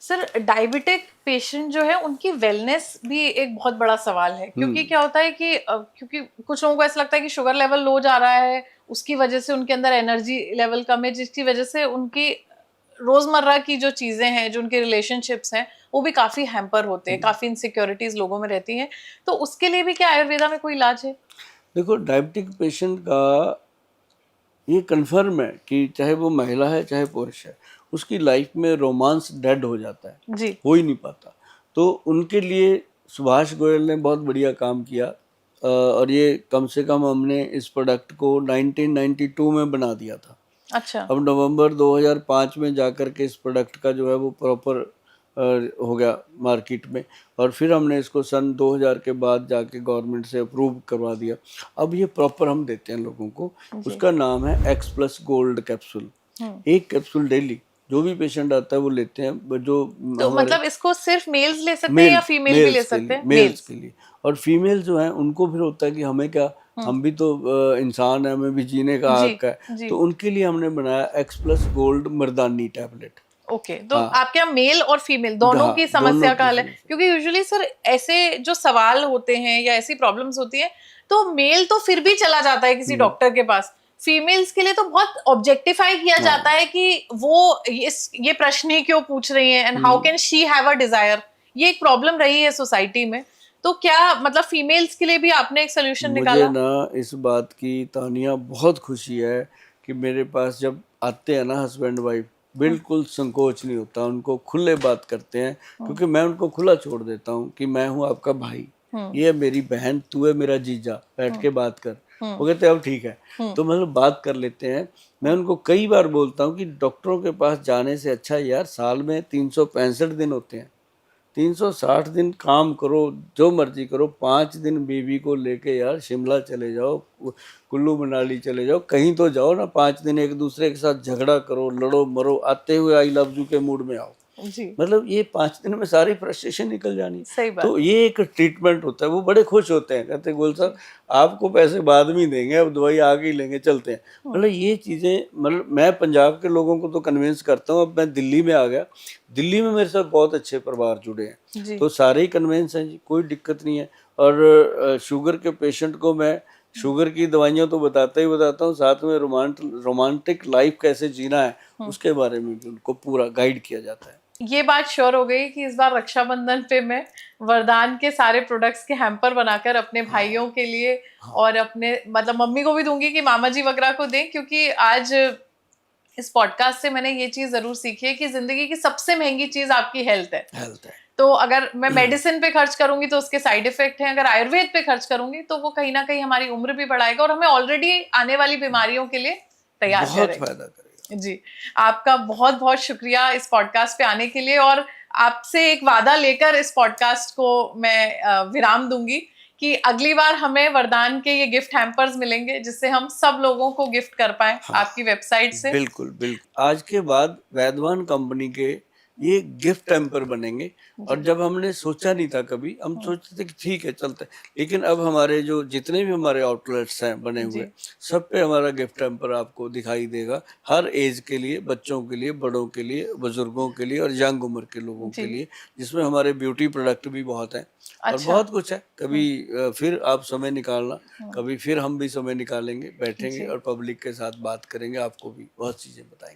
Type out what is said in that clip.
Sir diabetic patient जो है उनकी वेलनेस भी एक बहुत बड़ा सवाल है, क्योंकि क्या होता है कि क्योंकि कुछ लोगों को ऐसा लगता है कि शुगर लेवल लो जा रहा है, उसकी वजह से उनके अंदर एनर्जी लेवल कम है, जिसकी वजह से उनकी रोजमर्रा की जो चीजें हैं, जो उनके रिलेशनशिप्स हैं, वो भी काफी हैम्पर होते हैं, काफी इनसिक्योरिटीज लोगों में रहती हैं। तो उसके लिए भी क्या आयुर्वेदा में कोई इलाज है? देखो, डायबिटिक पेशेंट का ये कन्फर्म है कि चाहे वो महिला है चाहे पुरुष है, उसकी लाइफ में रोमांस डेड हो जाता है, जी। हो ही नहीं पाता। तो उनके लिए सुभाष गोयल ने बहुत बढ़िया काम किया, और ये कम से कम हमने इस प्रोडक्ट को 1992 में बना दिया था। अच्छा। अब नवंबर 2005 में जाकर के इस प्रोडक्ट का जो है वो प्रॉपर हो गया मार्केट में, और फिर हमने इसको सन 2000 के बाद जाके गवर्नमेंट से अप्रूव करवा दिया। अब ये प्रॉपर हम देते हैं लोगों को। उसका नाम है एक्स प्लस गोल्ड कैप्सूल। एक कैप्सूल डेली जो भी पेशेंट आता है वो लेते हैं। जो तो हमारे मतलब इसको सिर्फ मेल्स ले सकते हैं या फीमेल भी ले सकते हैं? मेल्स के लिए, और फीमेल जो है उनको फिर होता है कि हमें क्या, हम भी तो इंसान है, हमें भी जीने का जी हक है। जी। तो उनके लिए हमने बनाया एक्स प्लस गोल्ड मर्दानी टैबलेट। ओके, तो हाँ, आपके यहाँ मेल और फीमेल दोनों की दोनों समस्या का की हल है? समस्या। क्योंकि यूजुअली सर ऐसे जो सवाल होते हैं या ऐसी प्रॉब्लम्स होती हैं, तो मेल तो फिर भी चला जाता है किसी डॉक्टर के पास, फीमेल्स के लिए तो बहुत ऑब्जेक्टिफाई किया जाता है कि वो ये प्रश्न ही क्यों पूछ रही है, and how can she have a desire. ये एक प्रॉब्लम रही है सोसाइटी में। तो क्या मतलब फीमेल्स के लिए भी आपने एक सोल्यूशन मुझे निकाला? ना इस बात की तानिया बहुत खुशी है कि मेरे पास जब आते हैं ना हस्बैंड वाइफ, बिल्कुल संकोच नहीं होता, उनको खुले बात करते हैं, क्योंकि मैं उनको खुला छोड़ देता हूँ कि मैं हूँ आपका भाई, ये है मेरी बहन, तू है मेरा जीजा, बैठ के बात कर। वो कहते हैं अब ठीक है, तो मतलब बात कर लेते हैं। मैं उनको कई बार बोलता हूँ कि डॉक्टरों के पास जाने से अच्छा यार साल में 365 दिन होते हैं, 360 दिन काम करो, जो मर्जी करो, 5 दिन बीवी को लेके यार शिमला चले जाओ, कुल्लू मनाली चले जाओ, कहीं तो जाओ ना। 5 दिन एक दूसरे के साथ झगड़ा करो, लड़ो मरो, आते हुए आई लव यू के मूड में आओ। जी। मतलब ये 5 दिन में सारी फ्रस्ट्रेशन निकल जानी। सही बात। तो ये एक ट्रीटमेंट होता है। वो बड़े खुश होते हैं, कहते हैं गोल साहब आपको पैसे बाद में ही देंगे, अब दवाई आगे ही लेंगे, चलते हैं। मतलब ये चीज़ें, मतलब मैं पंजाब के लोगों को तो कन्विंस करता हूँ। अब मैं दिल्ली में आ गया, दिल्ली में मेरे साथ बहुत अच्छे परिवार जुड़े हैं, तो सारे ही कन्विंस हैं जी, कोई दिक्कत नहीं है। और शुगर के पेशेंट को मैं शुगर की दवाइयाँ तो बताता ही बताता हूँ, साथ में रोमांटिक लाइफ कैसे जीना है उसके बारे में भी उनको पूरा गाइड किया जाता है। ये बात श्योर हो गई कि इस बार रक्षाबंधन पे मैं वरदान के सारे प्रोडक्ट्स के हैम्पर बनाकर अपने भाइयों के लिए और अपने मतलब मम्मी को भी दूंगी कि मामा जी वगैरह को दें, क्योंकि आज इस पॉडकास्ट से मैंने ये चीज जरूर सीखी है कि जिंदगी की सबसे महंगी चीज आपकी हेल्थ है। हेल्थ है। तो अगर मैं मेडिसिन पे खर्च करूंगी तो उसके साइड इफेक्ट हैं, अगर आयुर्वेद पे खर्च करूंगी तो वो कहीं ना कहीं हमारी उम्र भी बढ़ाएगा और हमें ऑलरेडी आने वाली बीमारियों के लिए तैयार बहुत करेगा। फायदा करेगा जी, आपका बहुत बहुत शुक्रिया इस पॉडकास्ट पे आने के लिए, और आपसे एक वादा लेकर इस पॉडकास्ट को मैं विराम दूंगी कि अगली बार हमें वरदान के ये गिफ्ट हैम्पर्स मिलेंगे जिससे हम सब लोगों को गिफ्ट कर पाए आपकी वेबसाइट से। बिल्कुल बिल्कुल। आज के बाद वैदवान कंपनी के ये गिफ्ट हैम्पर बनेंगे। और जब हमने सोचा नहीं था कभी, हम सोचते थे कि ठीक है चलते, लेकिन अब हमारे जो जितने भी हमारे आउटलेट्स हैं बने हुए, सब पे हमारा गिफ्ट हैम्पर आपको दिखाई देगा, हर एज के लिए, बच्चों के लिए, बड़ों के लिए, बुजुर्गों के लिए और यंग उम्र के लोगों के लिए, जिसमें हमारे ब्यूटी प्रोडक्ट भी बहुत हैं और बहुत कुछ है। कभी फिर आप समय निकालना, कभी फिर हम भी समय निकालेंगे, बैठेंगे और पब्लिक के साथ बात करेंगे, आपको भी बहुत चीजें बताएंगे।